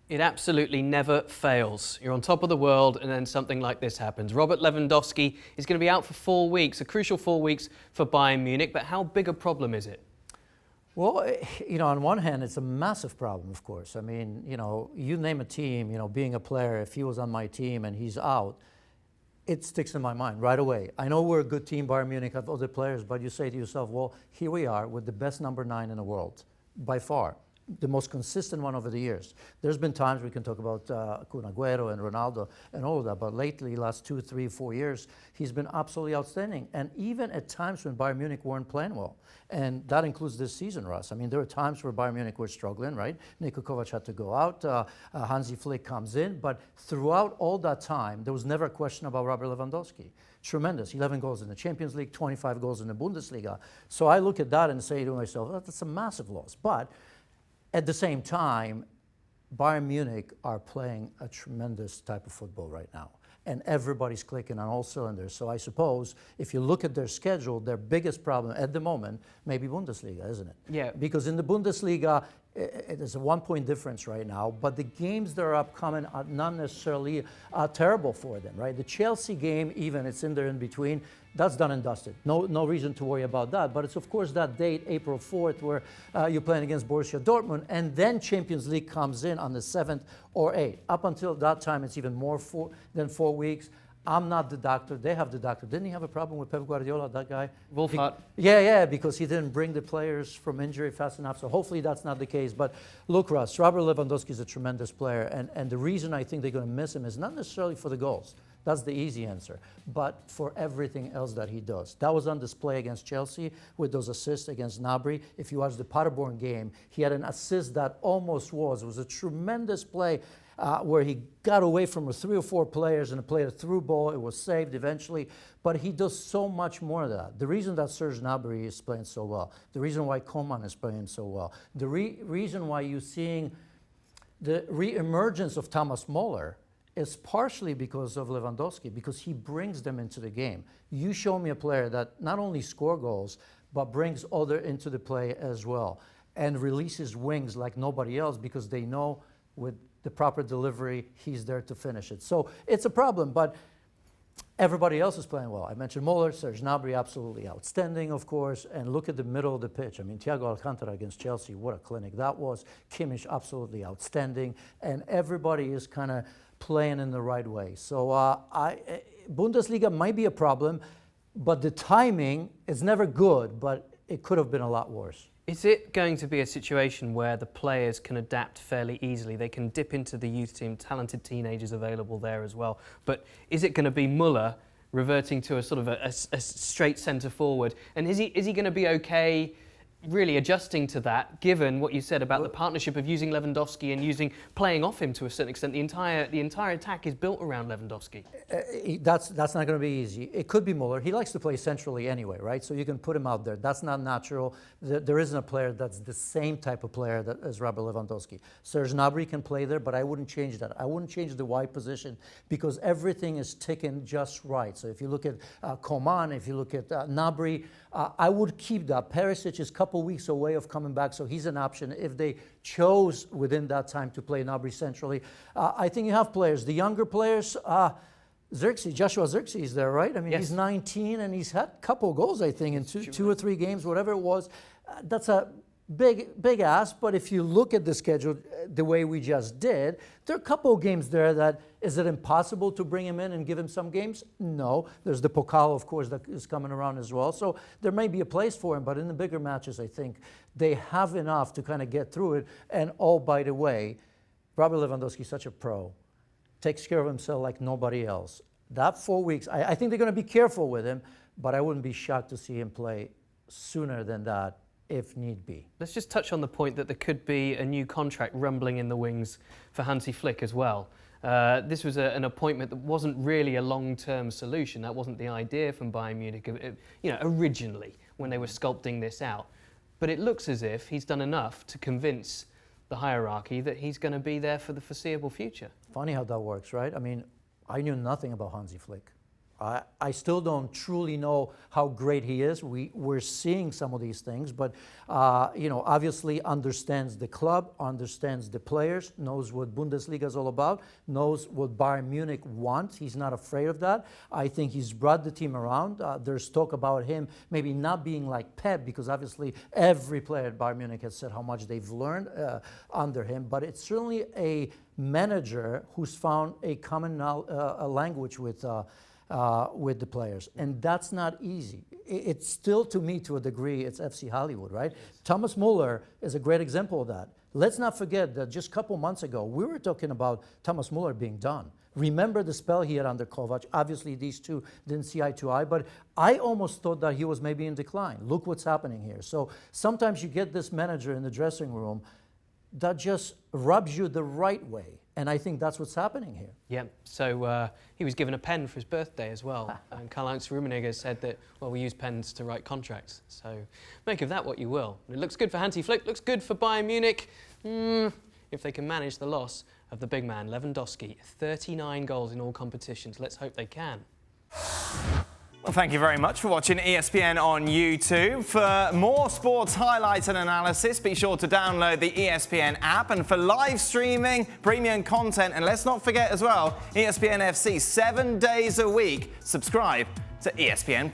It absolutely never fails. You're on top of the world and then something like this happens. Robert Lewandowski is going to be out for 4 weeks, a crucial 4 weeks for Bayern Munich, but how big a problem is it? Well, on one hand, it's a massive problem, of course. I mean, you name a team, being a player, if he was on my team and he's out, it sticks in my mind right away. I know we're a good team, Bayern Munich, have other players, but you say to yourself, well, here we are with the best number 9 in the world, by far. The most consistent one over the years. There's been times we can talk about Kun Agüero and Ronaldo and all of that, but lately, last 2, 3, 4 years, he's been absolutely outstanding. And even at times when Bayern Munich weren't playing well, and that includes this season, Russ. I mean, there were times where Bayern Munich were struggling, right? Niko Kovac had to go out, Hansi Flick comes in, but throughout all that time, there was never a question about Robert Lewandowski. Tremendous, 11 goals in the Champions League, 25 goals in the Bundesliga. So I look at that and say to myself, oh, that's a massive loss. But at the same time, Bayern Munich are playing a tremendous type of football right now. And everybody's clicking on all cylinders. So I suppose if you look at their schedule, their biggest problem at the moment may be Bundesliga, isn't it? Yeah. Because in the Bundesliga, there's a 1-point difference right now, but the games that are upcoming are not necessarily terrible for them, right? The Chelsea game, even, it's in there in between. That's done and dusted. No reason to worry about that. But it's, of course, that date, April 4th, where you're playing against Borussia Dortmund, and then Champions League comes in on the 7th or 8th. Up until that time, it's even more than 4 weeks. I'm not the doctor. They have the doctor. Didn't he have a problem with Pep Guardiola, that guy? Wolfhard. Yeah, because he didn't bring the players from injury fast enough. So hopefully that's not the case. But look, Russ, Robert Lewandowski is a tremendous player. And the reason I think they're going to miss him is not necessarily for the goals. That's the easy answer. But for everything else that he does. That was on display against Chelsea with those assists against Gnabry. If you watch the Paderborn game, he had an assist that almost was. It was a tremendous play where he got away from 3 or 4 players and played a through ball. It was saved eventually. But he does so much more of that. The reason that Serge Gnabry is playing so well, the reason why Coman is playing so well, the reason why you're seeing the re-emergence of Thomas Muller is partially because of Lewandowski, because he brings them into the game. You show me a player that not only scores goals, but brings other into the play as well, and releases wings like nobody else because they know with the proper delivery, he's there to finish it. So it's a problem, but everybody else is playing well. I mentioned Muller, Serge Gnabry, absolutely outstanding, of course, and look at the middle of the pitch. I mean, Thiago Alcantara against Chelsea, what a clinic that was. Kimmich, absolutely outstanding, and everybody is kind of playing in the right way. So Bundesliga might be a problem, but the timing is never good, but it could have been a lot worse. Is it going to be a situation where the players can adapt fairly easily? They can dip into the youth team, talented teenagers available there as well. But is it going to be Muller reverting to a sort of a straight centre forward? And is he going to be okay really adjusting to that, given what you said about the partnership of using Lewandowski and playing off him to a certain extent? The entire attack is built around Lewandowski. That's not going to be easy. It could be Muller. He likes to play centrally anyway, right? So you can put him out there. That's not natural. There isn't a player that's the same type of player as Robert Lewandowski. Serge Gnabry can play there, but I wouldn't change that. I wouldn't change the wide position because everything is ticking just right. So if you look at Coman, if you look at Gnabry, I would keep that. Perisic is a couple weeks away of coming back, so he's an option if they chose within that time to play Gnabry centrally. I think you have players. The younger players, Joshua Zirkzee is there, right? I mean, yes. He's 19 and he's had a couple goals, I think, in two or 3 games, whatever it was. That's a big ask, but if you look at the schedule the way we just did, there are a couple of games there that, is it impossible to bring him in and give him some games? No. There's the Pokal, of course, that is coming around as well. So there may be a place for him, but in the bigger matches, I think they have enough to kind of get through it. And oh, by the way, Robert Lewandowski is such a pro. Takes care of himself like nobody else. That 4 weeks, I think they're going to be careful with him, but I wouldn't be shocked to see him play sooner than that, if need be. Let's just touch on the point that there could be a new contract rumbling in the wings for Hansi Flick as well. This was an appointment that wasn't really a long-term solution. That wasn't the idea from Bayern Munich, originally when they were sculpting this out. But it looks as if he's done enough to convince the hierarchy that he's going to be there for the foreseeable future. Funny how that works, right? I mean, I knew nothing about Hansi Flick. I still don't truly know how great he is. We're seeing some of these things, but obviously understands the club, understands the players, knows what Bundesliga is all about, knows what Bayern Munich wants. He's not afraid of that. I think he's brought the team around. There's talk about him maybe not being like Pep, because obviously every player at Bayern Munich has said how much they've learned under him, but it's certainly a manager who's found a common language with the players, and that's not easy. It's still, to me, to a degree, it's FC Hollywood, right? Yes. Thomas Muller is a great example of that. Let's not forget that just a couple months ago, we were talking about Thomas Muller being done. Remember the spell he had under Kovac. Obviously, these two didn't see eye to eye, but I almost thought that he was maybe in decline. Look what's happening here. So sometimes you get this manager in the dressing room that just rubs you the right way. And I think that's what's happening here. Yeah, so he was given a pen for his birthday as well. And Karl-Heinz Rummenigge said that, well, we use pens to write contracts. So make of that what you will. It looks good for Hansi Flick, looks good for Bayern Munich. If they can manage the loss of the big man, Lewandowski. 39 goals in all competitions. Let's hope they can. Well, thank you very much for watching ESPN on YouTube. For more sports highlights and analysis, be sure to download the ESPN app. And for live streaming, premium content, and let's not forget as well, ESPN FC 7 days a week. Subscribe to ESPN+.